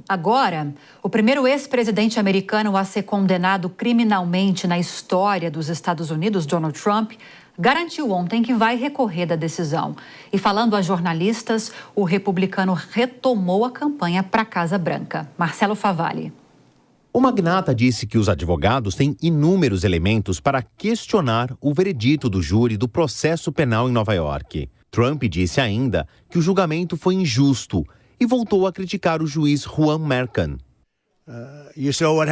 Agora, o primeiro ex-presidente americano a ser condenado criminalmente na história dos Estados Unidos, Donald Trump, garantiu ontem que vai recorrer da decisão. E falando a jornalistas, o republicano retomou a campanha para a Casa Branca. Marcelo Favalli. O magnata disse que os advogados têm inúmeros elementos para questionar o veredito do júri do processo penal em Nova York. Trump disse ainda que o julgamento foi injusto e voltou a criticar o juiz Juan Merchan.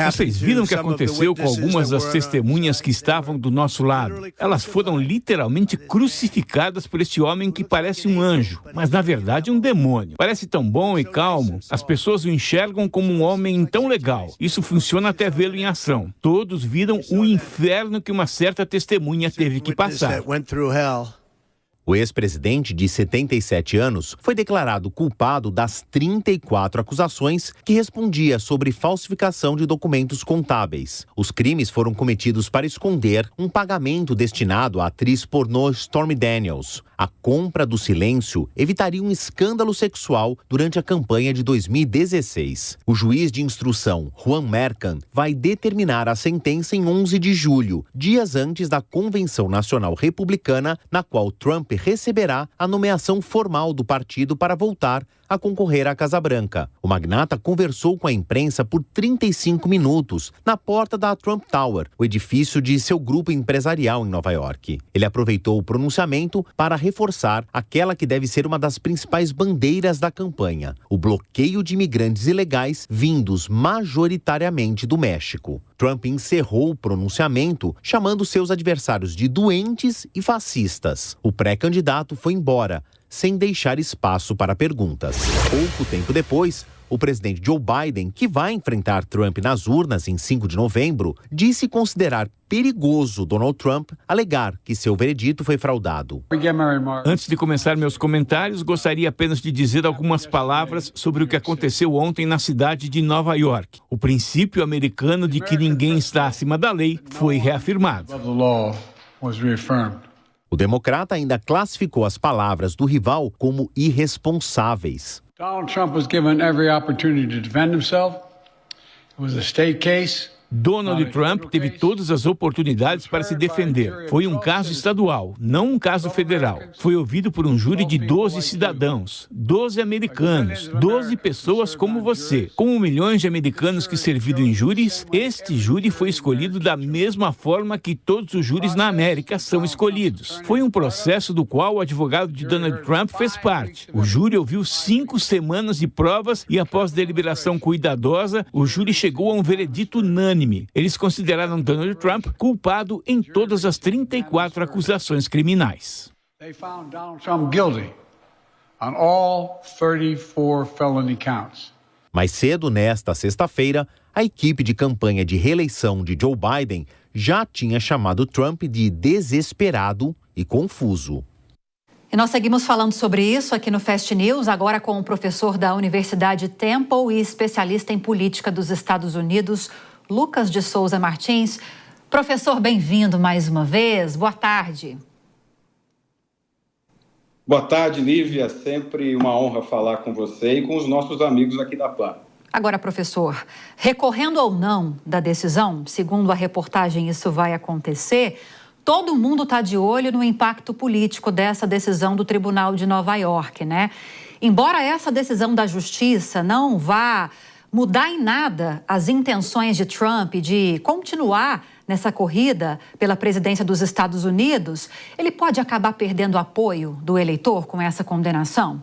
Vocês viram o que aconteceu com algumas das testemunhas que estavam do nosso lado? Elas foram literalmente crucificadas por este homem que parece um anjo, mas na verdade um demônio. Parece tão bom e calmo. As pessoas o enxergam como um homem tão legal. Isso funciona até vê-lo em ação. Todos viram o inferno que uma certa testemunha teve que passar. O ex-presidente, de 77 anos, foi declarado culpado das 34 acusações que respondia sobre falsificação de documentos contábeis. Os crimes foram cometidos para esconder um pagamento destinado à atriz pornô Stormy Daniels. A compra do silêncio evitaria um escândalo sexual durante a campanha de 2016. O juiz de instrução, Juan Merchan, vai determinar a sentença em 11 de julho, dias antes da Convenção Nacional Republicana, na qual Trump receberá a nomeação formal do partido para voltar a concorrer à Casa Branca. O magnata conversou com a imprensa por 35 minutos na porta da Trump Tower, o edifício de seu grupo empresarial em Nova York. Ele aproveitou o pronunciamento para reforçar aquela que deve ser uma das principais bandeiras da campanha: o bloqueio de imigrantes ilegais vindos majoritariamente do México. Trump encerrou o pronunciamento chamando seus adversários de doentes e fascistas. O pré-candidato foi embora, sem deixar espaço para perguntas. Pouco tempo depois, o presidente Joe Biden, que vai enfrentar Trump nas urnas em 5 de novembro, disse considerar perigoso Donald Trump alegar que seu veredito foi fraudado. Antes de começar meus comentários, gostaria apenas de dizer algumas palavras sobre o que aconteceu ontem na cidade de Nova York. O princípio americano de que ninguém está acima da lei foi reafirmado. O democrata ainda classificou as palavras do rival como irresponsáveis. Donald Trump was given every opportunity to defend himself. It was a state case. Donald Trump teve todas as oportunidades para se defender. Foi um caso estadual, não um caso federal. Foi ouvido por um júri de 12 cidadãos, 12 americanos, 12 pessoas como você. Com milhões de americanos que serviram em júris, este júri foi escolhido da mesma forma que todos os júris na América são escolhidos. Foi um processo do qual o advogado de Donald Trump fez parte. O júri ouviu 5 semanas de provas e, após deliberação cuidadosa, o júri chegou a um veredito unânime. Eles consideraram Donald Trump culpado em todas as 34 acusações criminais. They found Donald Trump guilty on all 34 felony counts. Mais cedo, nesta sexta-feira, a equipe de campanha de reeleição de Joe Biden já tinha chamado Trump de desesperado e confuso. E nós seguimos falando sobre isso aqui no Fast News, agora com o professor da Universidade Temple e especialista em política dos Estados Unidos, Lucas de Souza Martins. Professor, bem-vindo mais uma vez. Boa tarde. Boa tarde, Lívia. Sempre uma honra falar com você e com os nossos amigos aqui da PAN. Agora, professor, recorrendo ou não da decisão, segundo a reportagem isso vai acontecer, todo mundo está de olho no impacto político dessa decisão do Tribunal de Nova York, né? Embora essa decisão da Justiça não vá mudar em nada as intenções de Trump de continuar nessa corrida pela presidência dos Estados Unidos, ele pode acabar perdendo apoio do eleitor com essa condenação?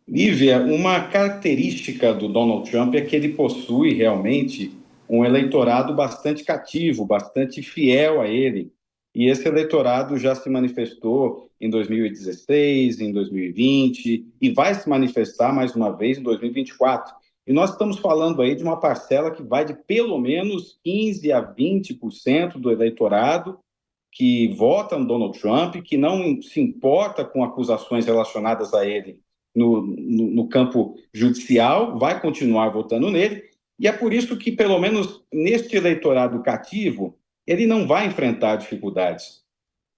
Lívia, uma característica do Donald Trump é que ele possui realmente um eleitorado bastante cativo, bastante fiel a ele. E esse eleitorado já se manifestou em 2016, em 2020 e vai se manifestar mais uma vez em 2024. E nós estamos falando aí de uma parcela que vai de pelo menos 15% a 20% do eleitorado que vota no Donald Trump, que não se importa com acusações relacionadas a ele no campo judicial, vai continuar votando nele. E é por isso que, pelo menos neste eleitorado cativo, ele não vai enfrentar dificuldades.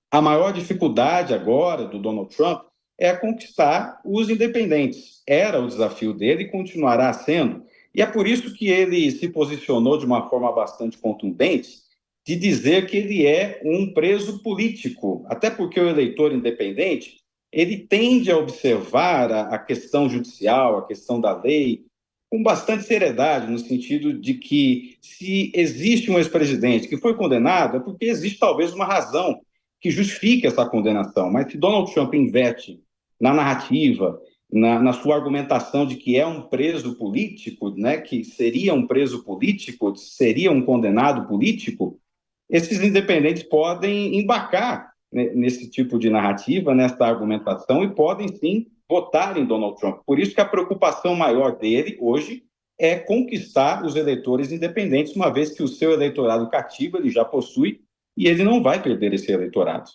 A maior dificuldade agora do Donald Trump é conquistar os independentes. Era o desafio dele e continuará sendo. E é por isso que ele se posicionou de uma forma bastante contundente de dizer que ele é um preso político, até porque o eleitor independente ele tende a observar a questão judicial, a questão da lei, com bastante seriedade, no sentido de que se existe um ex-presidente que foi condenado, é porque existe talvez uma razão que justifique essa condenação. Mas se Donald Trump investe na narrativa, na sua argumentação de que é um preso político, né, que seria um preso político, seria um condenado político, esses independentes podem embarcar nesse tipo de narrativa, nessa argumentação, e podem sim votar em Donald Trump. Por isso que a preocupação maior dele hoje é conquistar os eleitores independentes, uma vez que o seu eleitorado cativo ele já possui e ele não vai perder esse eleitorado.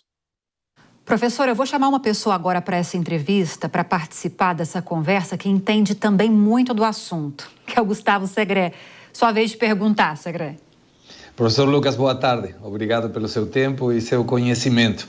Professor, eu vou chamar uma pessoa agora para essa entrevista, para participar dessa conversa, que entende também muito do assunto, que é o Gustavo Segré. Sua vez de perguntar, Segré. Professor Lucas, boa tarde. Obrigado pelo seu tempo e seu conhecimento.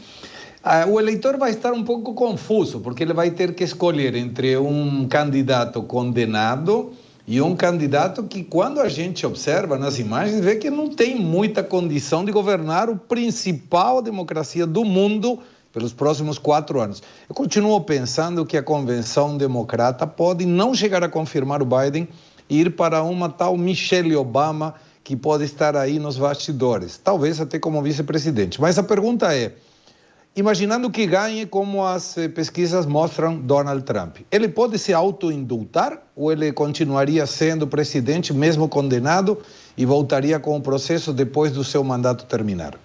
O eleitor vai estar um pouco confuso, porque ele vai ter que escolher entre um candidato condenado e um candidato que, quando a gente observa nas imagens, vê que não tem muita condição de governar a principal democracia do mundo pelos próximos 4 anos. Eu continuo pensando que a convenção democrata pode não chegar a confirmar o Biden e ir para uma tal Michelle Obama, que pode estar aí nos bastidores, talvez até como vice-presidente. Mas a pergunta é, imaginando que ganhe como as pesquisas mostram Donald Trump, ele pode se autoindultar ou ele continuaria sendo presidente mesmo condenado e voltaria com o processo depois do seu mandato terminar?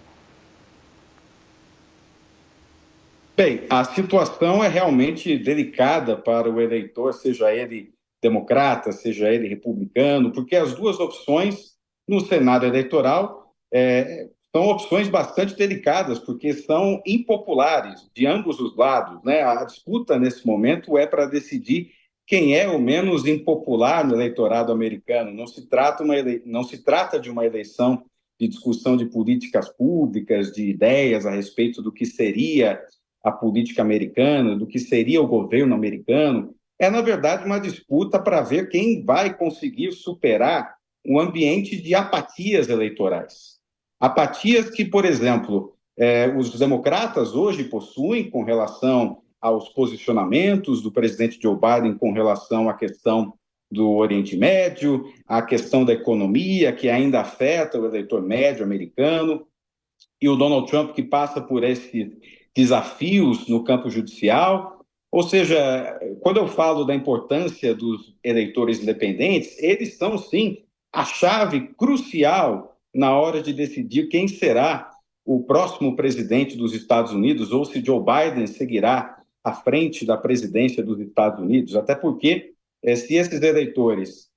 Bem, a situação é realmente delicada para o eleitor, seja ele democrata, seja ele republicano, porque as duas opções no cenário eleitoral são opções bastante delicadas, porque são impopulares de ambos os lados, né? A disputa nesse momento é para decidir quem é o menos impopular no eleitorado americano. Não se trata de uma eleição de discussão de políticas públicas, de ideias a respeito do que seria a política americana, do que seria o governo americano. É, na verdade, uma disputa para ver quem vai conseguir superar um ambiente de apatias eleitorais. Apatias que, por exemplo, os democratas hoje possuem com relação aos posicionamentos do presidente Joe Biden com relação à questão do Oriente Médio, à questão da economia, que ainda afeta o eleitor médio americano, e o Donald Trump, que passa por esses desafios no campo judicial. Ou seja, quando eu falo da importância dos eleitores independentes, eles são, sim, a chave crucial na hora de decidir quem será o próximo presidente dos Estados Unidos ou se Joe Biden seguirá à frente da presidência dos Estados Unidos. Até porque, se esses eleitores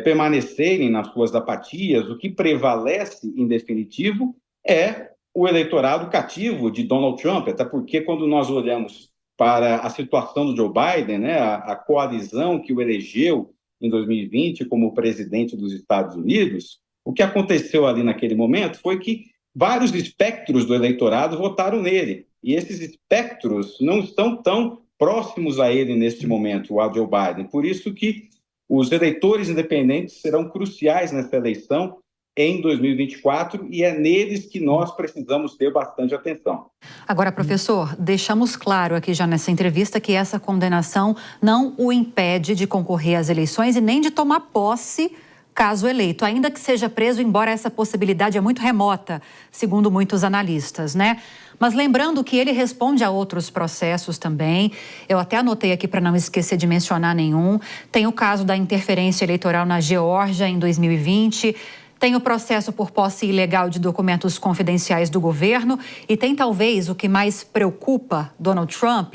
permanecerem nas suas apatias, o que prevalece, em definitivo, é o eleitorado cativo de Donald Trump. Até porque, quando nós olhamos para a situação do Joe Biden, né, a coalizão que o elegeu em 2020 como presidente dos Estados Unidos, o que aconteceu ali naquele momento foi que vários espectros do eleitorado votaram nele. E esses espectros não estão tão próximos a ele neste momento, a Joe Biden. Por isso que os eleitores independentes serão cruciais nessa eleição em 2024 e é neles que nós precisamos ter bastante atenção. Agora, professor, deixamos claro aqui já nessa entrevista que essa condenação não o impede de concorrer às eleições e nem de tomar posse caso eleito, ainda que seja preso, embora essa possibilidade é muito remota, segundo muitos analistas, né? Mas lembrando que ele responde a outros processos também, eu até anotei aqui para não esquecer de mencionar nenhum, tem o caso da interferência eleitoral na Geórgia em 2020, tem o processo por posse ilegal de documentos confidenciais do governo e tem talvez o que mais preocupa Donald Trump,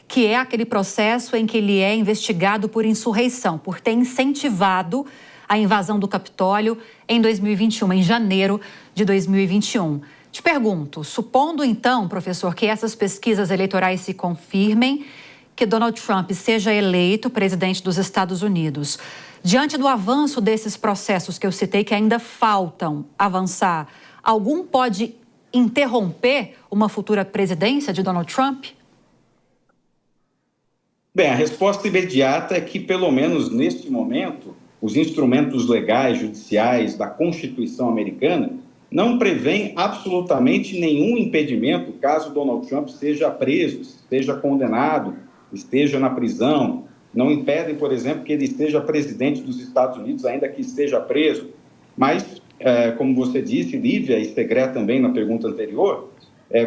que é aquele processo em que ele é investigado por insurreição, por ter incentivado a invasão do Capitólio em 2021, em janeiro de 2021. Te pergunto, supondo então, professor, que essas pesquisas eleitorais se confirmem, que Donald Trump seja eleito presidente dos Estados Unidos, diante do avanço desses processos que eu citei, que ainda faltam avançar, algum pode interromper uma futura presidência de Donald Trump? Bem, a resposta imediata é que, pelo menos neste momento, os instrumentos legais, judiciais da Constituição americana não prevêem absolutamente nenhum impedimento caso Donald Trump seja preso, esteja condenado, esteja na prisão. Não impedem, por exemplo, que ele seja presidente dos Estados Unidos, ainda que esteja preso. Mas, como você disse, Lívia, e Segré também na pergunta anterior,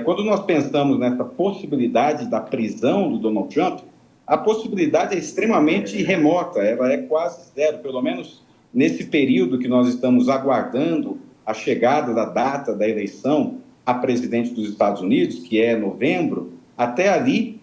quando nós pensamos nessa possibilidade da prisão do Donald Trump, a possibilidade é extremamente remota, ela é quase zero, pelo menos nesse período que nós estamos aguardando a chegada da data da eleição a presidente dos Estados Unidos, que é novembro. Até ali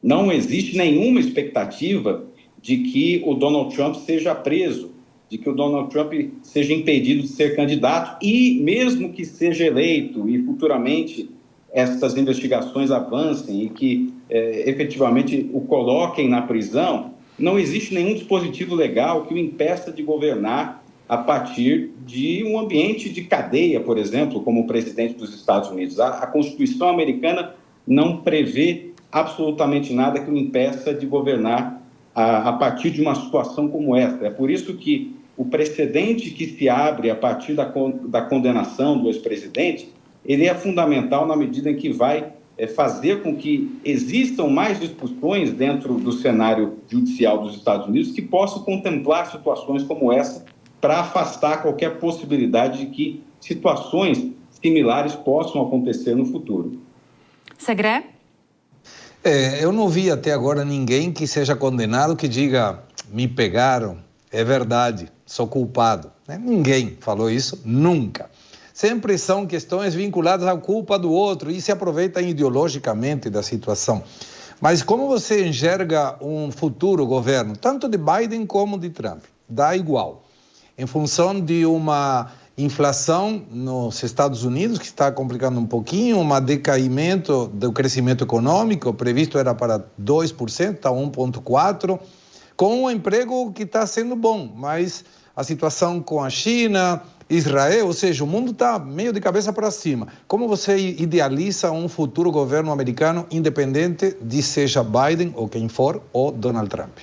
não existe nenhuma expectativa de que o Donald Trump seja preso, de que o Donald Trump seja impedido de ser candidato e mesmo que seja eleito e futuramente essas investigações avancem e que efetivamente o coloquem na prisão, não existe nenhum dispositivo legal que o impeça de governar a partir de um ambiente de cadeia, por exemplo, como o presidente dos Estados Unidos. A Constituição americana não prevê absolutamente nada que o impeça de governar a partir de uma situação como essa. É por isso que o precedente que se abre a partir da condenação do ex-presidente, ele é fundamental na medida em que vai fazer com que existam mais discussões dentro do cenário judicial dos Estados Unidos que possam contemplar situações como essa para afastar qualquer possibilidade de que situações similares possam acontecer no futuro. Segré? Eu não vi até agora ninguém que seja condenado que diga, me pegaram, é verdade, sou culpado. Ninguém falou isso, nunca. Sempre são questões vinculadas à culpa do outro e se aproveitam ideologicamente da situação. Mas como você enxerga um futuro governo, tanto de Biden como de Trump? Dá igual. Em função de uma inflação nos Estados Unidos, que está complicando um pouquinho, um decaimento do crescimento econômico, previsto era para 2%, está 1,4%, com um emprego que está sendo bom, mas a situação com a China, Israel, ou seja, o mundo está meio de cabeça para cima. Como você idealiza um futuro governo americano independente de seja Biden ou quem for, ou Donald Trump?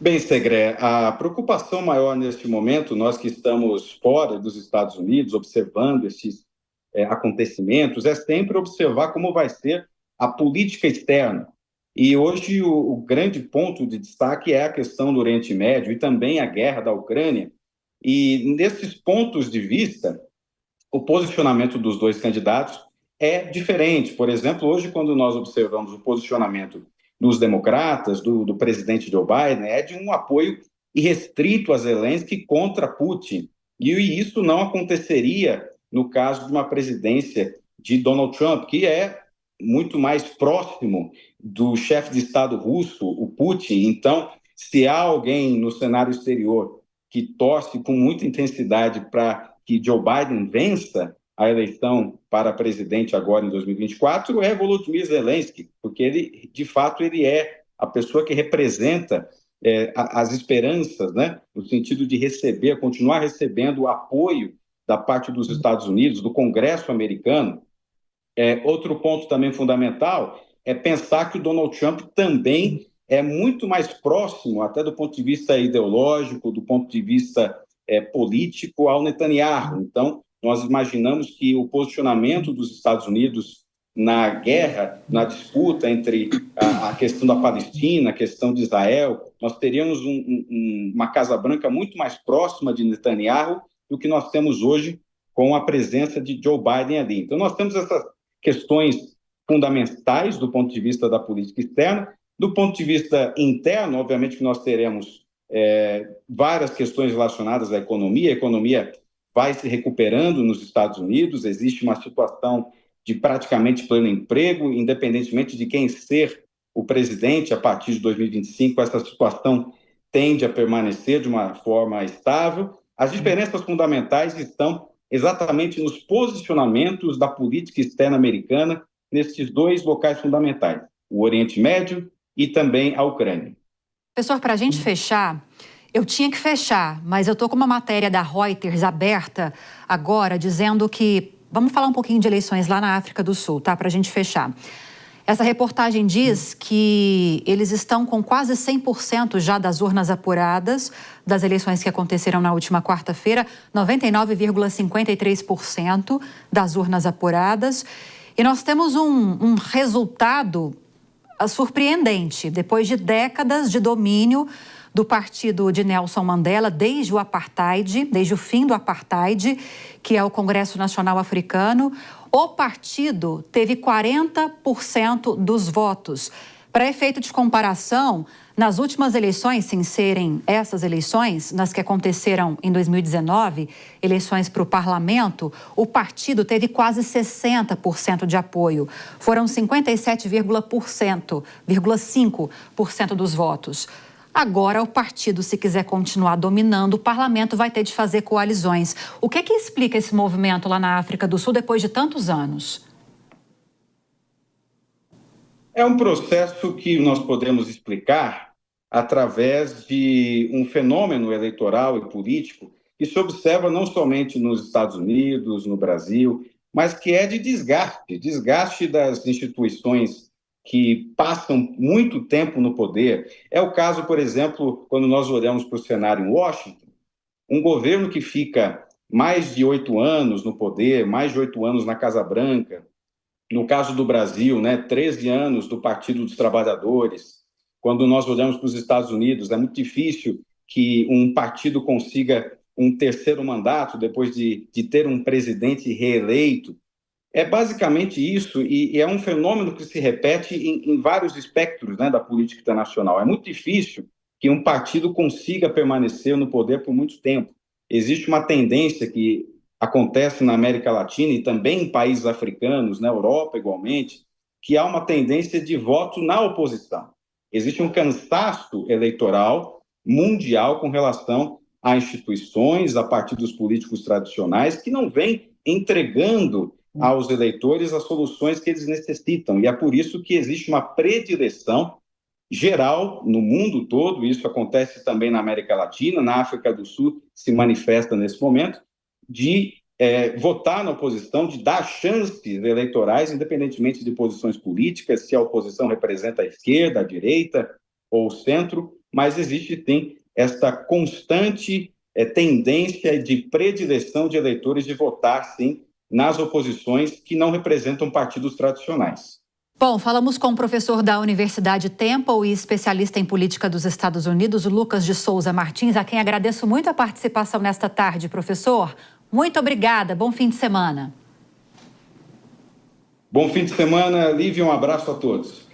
Bem, Segré, a preocupação maior neste momento, nós que estamos fora dos Estados Unidos, observando esses acontecimentos, é sempre observar como vai ser a política externa. E hoje o grande ponto de destaque é a questão do Oriente Médio e também a guerra da Ucrânia. E nesses pontos de vista, o posicionamento dos dois candidatos é diferente. Por exemplo, hoje, quando nós observamos o posicionamento dos democratas, do presidente Joe Biden, é de um apoio irrestrito a Zelensky contra Putin. E isso não aconteceria no caso de uma presidência de Donald Trump, que é muito mais próximo do chefe de Estado russo, o Putin. Então, se há alguém no cenário exterior que torce com muita intensidade para que Joe Biden vença a eleição para presidente agora em 2024, é Volodymyr Zelensky, porque ele, de fato, ele é a pessoa que representa as esperanças, né, no sentido de receber, continuar recebendo o apoio da parte dos Estados Unidos, do Congresso americano. Outro ponto também fundamental é pensar que o Donald Trump também é muito mais próximo, até do ponto de vista ideológico, do ponto de vista político, ao Netanyahu. Então, nós imaginamos que o posicionamento dos Estados Unidos na guerra, na disputa entre a questão da Palestina, a questão de Israel, nós teríamos uma Casa Branca muito mais próxima de Netanyahu do que nós temos hoje com a presença de Joe Biden ali. Então, nós temos essas questões fundamentais do ponto de vista da política externa. Do ponto de vista interno, obviamente que nós teremos várias questões relacionadas à economia. A economia vai se recuperando nos Estados Unidos, existe uma situação de praticamente pleno emprego, independentemente de quem ser o presidente a partir de 2025, essa situação tende a permanecer de uma forma estável. As diferenças fundamentais estão exatamente nos posicionamentos da política externa americana nesses dois locais fundamentais, o Oriente Médio e também a Ucrânia. Professor, para a gente fechar, eu tinha que fechar, mas eu estou com uma matéria da Reuters aberta agora, dizendo que... Vamos falar um pouquinho de eleições lá na África do Sul, tá? Para a gente fechar. Essa reportagem diz que eles estão com quase 100% já das urnas apuradas das eleições que aconteceram na última quarta-feira, 99,53% das urnas apuradas. E nós temos um resultado surpreendente, depois de décadas de domínio do partido de Nelson Mandela, desde o apartheid, desde o fim do apartheid, que é o Congresso Nacional Africano. O partido teve 40% dos votos. Para efeito de comparação, nas últimas eleições, sem serem essas eleições, nas que aconteceram em 2019, eleições para o parlamento, o partido teve quase 60% de apoio. Foram 57,5% dos votos. Agora, o partido, se quiser continuar dominando o parlamento, vai ter de fazer coalizões. O que explica esse movimento lá na África do Sul depois de tantos anos? É um processo que nós podemos explicar através de um fenômeno eleitoral e político que se observa não somente nos Estados Unidos, no Brasil, mas que é de desgaste das instituições que passam muito tempo no poder. É o caso, por exemplo, quando nós olhamos para o cenário em Washington, um governo que fica mais de 8 anos no poder, mais de 8 anos na Casa Branca. No caso do Brasil, 13 anos do Partido dos Trabalhadores. Quando nós olhamos para os Estados Unidos, é muito difícil que um partido consiga um terceiro mandato depois de ter um presidente reeleito. É basicamente isso, e é um fenômeno que se repete em vários espectros da política internacional. É muito difícil que um partido consiga permanecer no poder por muito tempo. Existe uma tendência que acontece na América Latina e também em países africanos, na Europa igualmente, que há uma tendência de voto na oposição. Existe um cansaço eleitoral mundial com relação a instituições, a partidos políticos tradicionais, que não vêm entregando aos eleitores as soluções que eles necessitam. E é por isso que existe uma predileção geral no mundo todo, isso acontece também na América Latina, na África do Sul se manifesta nesse momento, de votar na oposição, de dar chances eleitorais, independentemente de posições políticas, se a oposição representa a esquerda, a direita ou o centro, mas existe, sim, esta constante tendência de predileção de eleitores de votar, sim, nas oposições que não representam partidos tradicionais. Bom, falamos com o professor da Universidade Temple e especialista em política dos Estados Unidos, Lucas de Souza Martins, a quem agradeço muito a participação nesta tarde, professor. Muito obrigada, bom fim de semana. Bom fim de semana, Lívia, um abraço a todos.